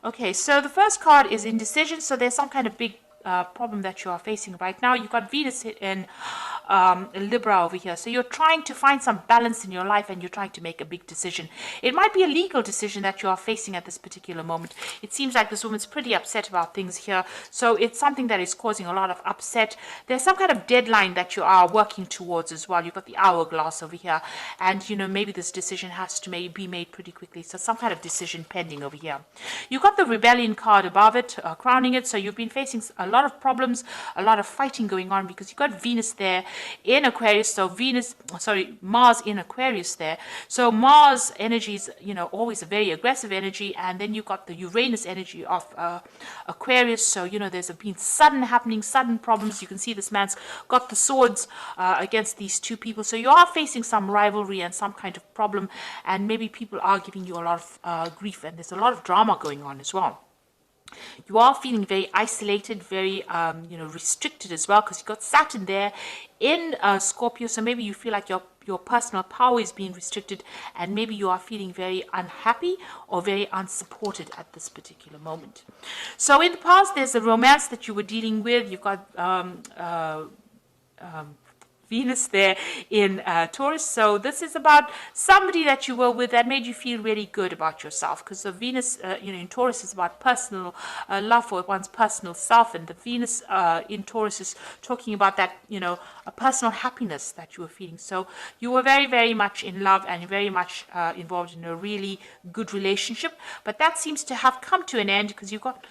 Okay, so the first card is indecision. So there's some kind of big problem that you are facing right now. You've got Venus in Libra over here. So you're trying to find some balance in your life and you're trying to make a big decision. It might be a legal decision that you are facing at this particular moment. It seems like this woman's pretty upset about things here. So it's something that is causing a lot of upset. There's some kind of deadline that you are working towards as well. You've got the hourglass over here. And, maybe this decision has to be made pretty quickly. So some kind of decision pending over here. You've got the rebellion card above it, crowning it. So you've been facing a lot of problems, a lot of fighting going on because you've got Venus there in Aquarius. So Mars in Aquarius there. So Mars energy is, always a very aggressive energy. And then you've got the Uranus energy of Aquarius. So, there's been sudden problems. You can see this man's got the swords against these two people. So you are facing some rivalry and some kind of problem. And maybe people are giving you a lot of grief. And there's a lot of drama going on as well. You are feeling very isolated, very, restricted as well, because you've got Saturn there in Scorpio. So maybe you feel like your personal power is being restricted, and maybe you are feeling very unhappy or very unsupported at this particular moment. So in the past, there's a romance that you were dealing with. You've got Venus there in Taurus. So this is about somebody that you were with that made you feel really good about yourself, because the Venus in Taurus is about personal love for one's personal self, and the Venus in Taurus is talking about that, a personal happiness that you were feeling. So you were very, very much in love and very much involved in a really good relationship, but that seems to have come to an end because you've got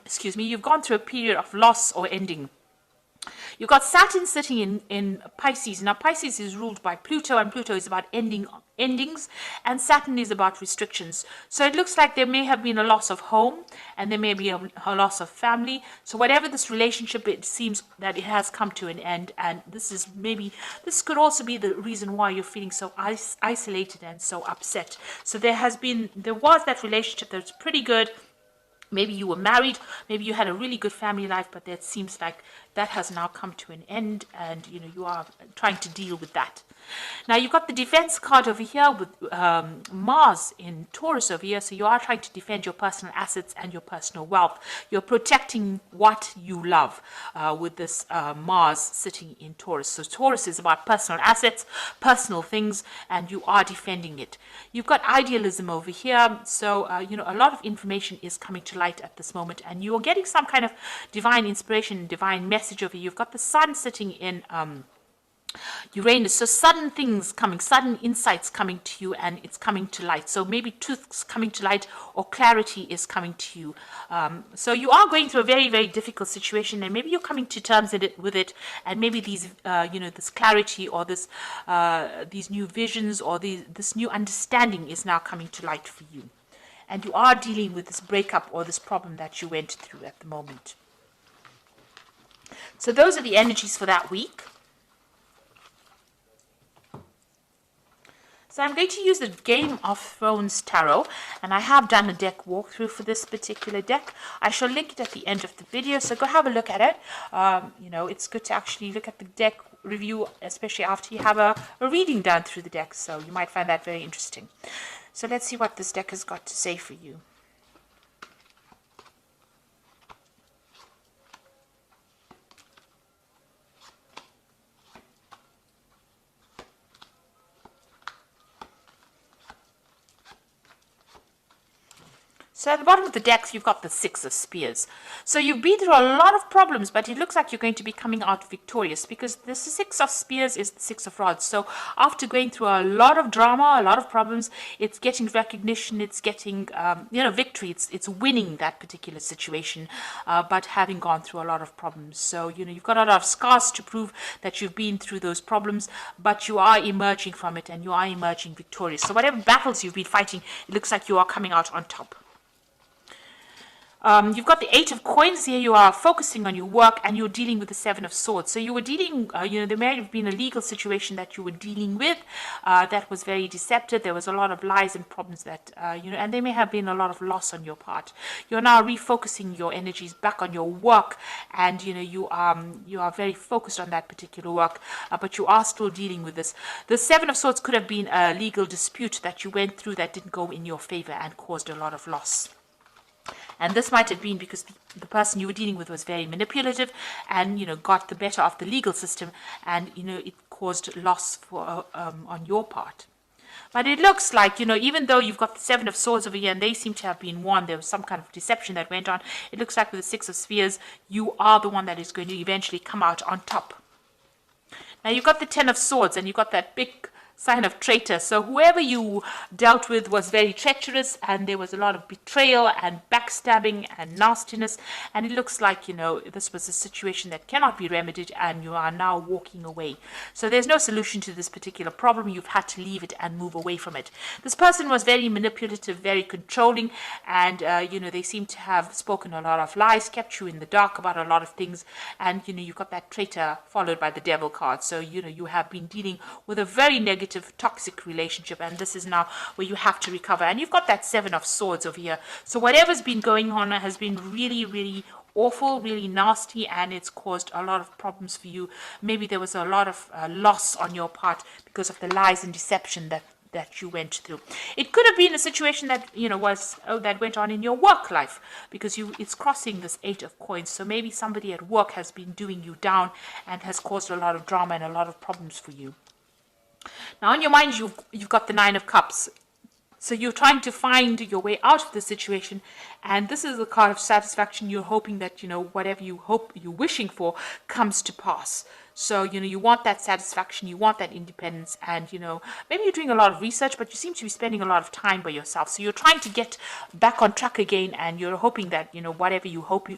excuse me, you've gone through a period of loss or ending. You've got Saturn sitting in Pisces. Now, Pisces is ruled by Pluto, and Pluto is about endings, and Saturn is about restrictions. So it looks like there may have been a loss of home, and there may be a loss of family. So whatever this relationship, it seems that it has come to an end, and this could also be the reason why you're feeling so isolated and so upset. So there was that relationship that's pretty good. Maybe you were married, maybe you had a really good family life, but it seems like that has now come to an end, and you are trying to deal with that. Now you've got the defense card over here with Mars in Taurus over here. So you are trying to defend your personal assets and your personal wealth. You're protecting what you love with this Mars sitting in Taurus. So Taurus is about personal assets, personal things, and you are defending it. You've got idealism over here. So, a lot of information is coming to light at this moment, and you're getting some kind of divine inspiration, divine message over here. You've got the sun sitting in Uranus. So sudden things coming, sudden insights coming to you, and it's coming to light. So maybe truth's coming to light or clarity is coming to you. So you are going through a very, very difficult situation, and maybe you're coming to terms with it, and maybe these, this clarity or these new visions or this new understanding is now coming to light for you. And you are dealing with this breakup or this problem that you went through at the moment. So those are the energies for that week. So I'm going to use the Game of Thrones Tarot, and I have done a deck walkthrough for this particular deck. I shall link it at the end of the video, so go have a look at it. It's good to actually look at the deck review, especially after you have a reading done through the deck, so you might find that very interesting. So let's see what this deck has got to say for you. So at the bottom of the deck, you've got the Six of Spears. So you've been through a lot of problems, but it looks like you're going to be coming out victorious, because the Six of Spears is the Six of Rods. So after going through a lot of drama, a lot of problems, it's getting recognition, it's getting, victory. It's winning that particular situation, but having gone through a lot of problems. So, you've got a lot of scars to prove that you've been through those problems, but you are emerging from it, and you are emerging victorious. So whatever battles you've been fighting, it looks like you are coming out on top. You've got the Eight of Coins here. You are focusing on your work, and you're dealing with the Seven of Swords. So you were dealing, there may have been a legal situation that you were dealing with that was very deceptive. There was a lot of lies and problems that, and there may have been a lot of loss on your part. You're now refocusing your energies back on your work, and, you are very focused on that particular work, but you are still dealing with this. The Seven of Swords could have been a legal dispute that you went through that didn't go in your favor and caused a lot of loss. And this might have been because the person you were dealing with was very manipulative and, got the better of the legal system, and, it caused loss for on your part. But it looks like, even though you've got the Seven of Swords over here and they seem to have been won, there was some kind of deception that went on. It looks like with the Six of Spheres, you are the one that is going to eventually come out on top. Now you've got the Ten of Swords and you've got that big sign of traitor. So whoever you dealt with was very treacherous, and there was a lot of betrayal and backstabbing and nastiness, and it looks like this was a situation that cannot be remedied and you are now walking away. So there's no solution to this particular problem. You've had to leave it and move away from it. This person was very manipulative, very controlling, and they seem to have spoken a lot of lies, kept you in the dark about a lot of things, and you've got that traitor followed by the devil card. So you have been dealing with a very negative toxic relationship, and this is now where you have to recover. And you've got that Seven of Swords over here. So whatever's been going on has been really, really awful, really nasty, and it's caused a lot of problems for you. Maybe there was a lot of loss on your part because of the lies and deception that you went through. It could have been a situation that that went on in your work life, because it's crossing this Eight of Coins. So maybe somebody at work has been doing you down and has caused a lot of drama and a lot of problems for you. Now, on your mind, you've got the Nine of Cups. So you're trying to find your way out of the situation, and this is the card of satisfaction. You're hoping that, whatever you're wishing for comes to pass. So, you want that satisfaction, you want that independence, and, maybe you're doing a lot of research, but you seem to be spending a lot of time by yourself. So you're trying to get back on track again, and you're hoping that, whatever you hope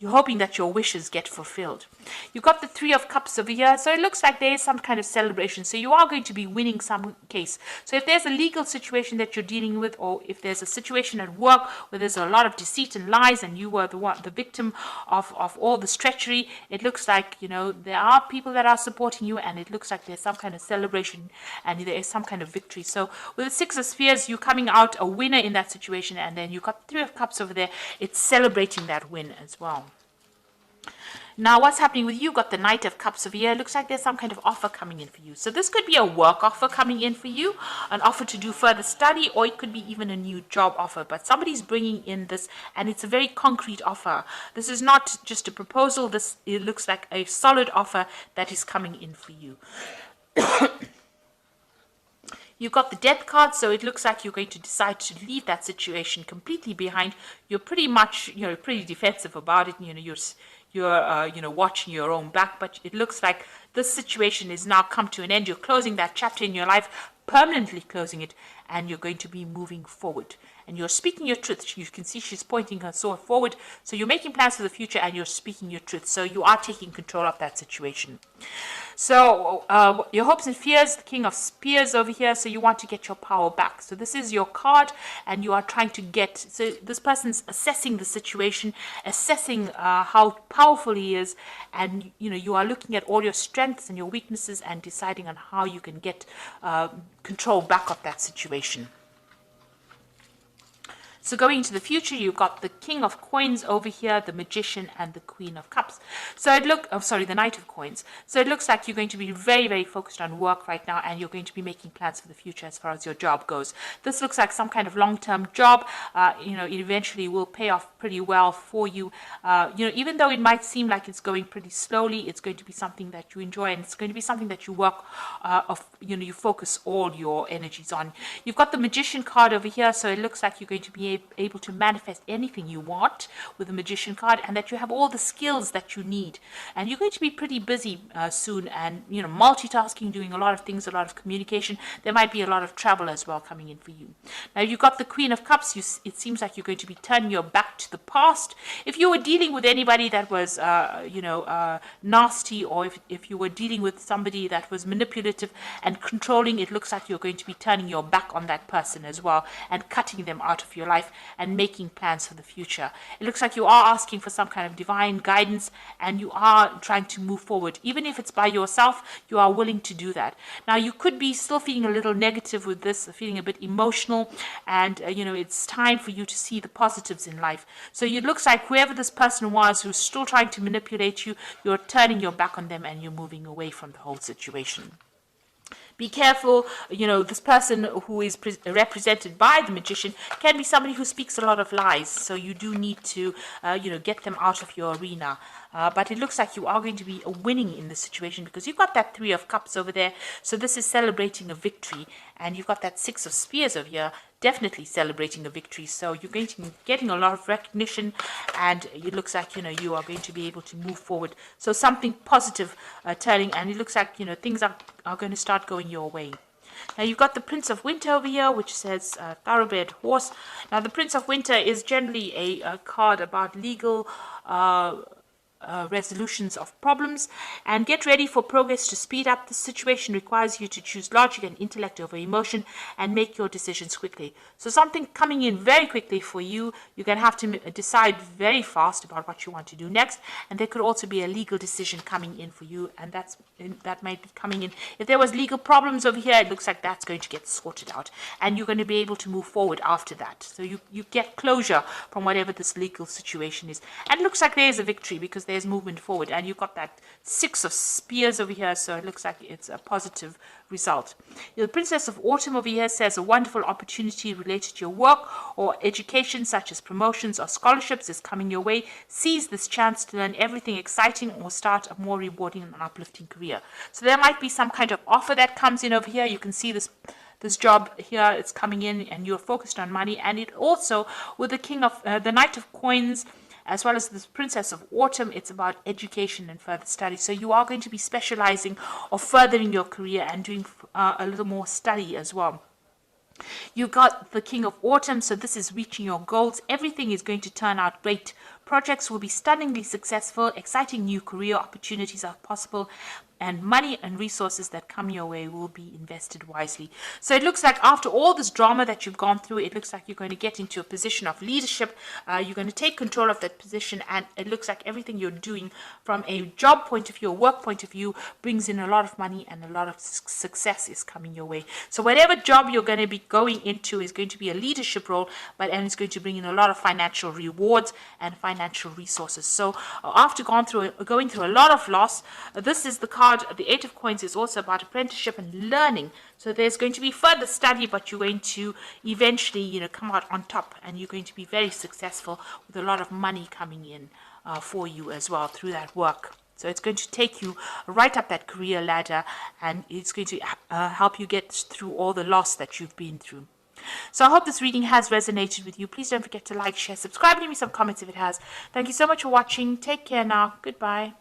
you're hoping that your wishes get fulfilled. You've got the Three of Cups over here, so it looks like there is some kind of celebration. So you are going to be winning some case. So if there's a legal situation that you're dealing with, or if there's a situation at work where there's a lot of deceit and lies, and you were the victim of all this treachery, it looks like, there are people that are supporting you, and it looks like there's some kind of celebration and there is some kind of victory. So with the Six of Spheres, you're coming out a winner in that situation, and then you've got the Three of Cups over there. It's celebrating that win as well. Now, what's happening with you? Got the Knight of Cups over here. It looks like there's some kind of offer coming in for you. So this could be a work offer coming in for you, an offer to do further study, or it could be even a new job offer. But somebody's bringing in this, and it's a very concrete offer. This is not just a proposal. It looks like a solid offer that is coming in for you. You've got the Death card, so it looks like you're going to decide to leave that situation completely behind. You're pretty much, pretty defensive about it. You're watching your own back, but it looks like this situation is now come to an end. You're closing that chapter in your life, permanently closing it, and you're going to be moving forward. And you're speaking your truth. You can see she's pointing her sword forward. So you're making plans for the future, and you're speaking your truth. So you are taking control of that situation. So your hopes and fears, the King of Spears over here. So you want to get your power back. So this is your card, and you are trying to get. So this person's assessing the situation, assessing how powerful he is, and you are looking at all your strengths and your weaknesses and deciding on how you can get control back of that situation. So going into the future, you've got the King of Coins over here, the Magician, and the Queen of Cups. So the Knight of Coins. So it looks like you're going to be very, very focused on work right now, and you're going to be making plans for the future as far as your job goes. This looks like some kind of long-term job. It eventually will pay off pretty well for you. Even though it might seem like it's going pretty slowly, it's going to be something that you enjoy, and it's going to be something that you work you focus all your energies on. You've got the Magician card over here, so it looks like you're going to be able to manifest anything you want with the Magician card, and that you have all the skills that you need, and you're going to be pretty busy soon, and multitasking, doing a lot of things, a lot of communication. There might be a lot of travel as well coming in for you. Now you've got the Queen of Cups. It seems like you're going to be turning your back to the past. If you were dealing with anybody that was nasty, or if you were dealing with somebody that was manipulative and controlling, it looks like you're going to be turning your back on that person as well, and cutting them out of your life and making plans for the future. It looks like you are asking for some kind of divine guidance, and you are trying to move forward. Even if it's by yourself, you are willing to do that. Now you could be still feeling a little negative with this, feeling a bit emotional, and it's time for you to see the positives in life. So it looks like whoever this person was who's still trying to manipulate you, you're turning your back on them and you're moving away from the whole situation. Be careful, this person who is represented by the magician can be somebody who speaks a lot of lies. So you do need to, get them out of your arena. But it looks like you are going to be winning in this situation because you've got that 3 of Cups over there. So this is celebrating a victory. And you've got that 6 of Spears over here, definitely celebrating a victory. So you're going to be getting a lot of recognition, and it looks like, you are going to be able to move forward. So something positive turning, and it looks like, things are going to start going your way. Now you've got the Prince of Winter over here, which says thoroughbred horse. Now the Prince of Winter is generally a card about legal resolutions of problems, and get ready for progress to speed up. The situation requires you to choose logic and intellect over emotion and make your decisions quickly. So something coming in very quickly for you. You're going to have to decide very fast about what you want to do next, and there could also be a legal decision coming in for you, and that might be coming in. If there was legal problems over here, it looks like that's going to get sorted out, and you're going to be able to move forward after that. So you get closure from whatever this legal situation is, and it looks like there's a victory because there's movement forward, and you've got that 6 of Spears over here, so it looks like it's a positive result. The Princess of Autumn over here says a wonderful opportunity related to your work or education, such as promotions or scholarships, is coming your way. Seize this chance to learn everything exciting or start a more rewarding and uplifting career. So there might be some kind of offer that comes in over here. You can see this job here, it's coming in, and you're focused on money. And it also, with the Knight of Coins, as well as the Princess of Autumn, it's about education and further study. So you are going to be specializing or furthering your career and doing a little more study as well. You got the King of Autumn, so this is reaching your goals. Everything is going to turn out great. Projects will be stunningly successful. Exciting new career opportunities are possible, and money and resources that come your way will be invested wisely. So it looks like after all this drama that you've gone through, it looks like you're going to get into a position of leadership. You're going to take control of that position, and it looks like everything you're doing from a job point of view, a work point of view, brings in a lot of money, and a lot of success is coming your way. So whatever job you're going to be going into is going to be a leadership role, and it's going to bring in a lot of financial rewards and financial resources. So after going through a lot of loss, this is the card. The 8 of Coins is also about apprenticeship and learning. So there's going to be further study, but you're going to eventually, come out on top, and you're going to be very successful with a lot of money coming in for you as well through that work. So it's going to take you right up that career ladder, and it's going to help you get through all the loss that you've been through. So I hope this reading has resonated with you. Please don't forget to like, share, subscribe, leave me some comments if it has. Thank you so much for watching. Take care now. Goodbye.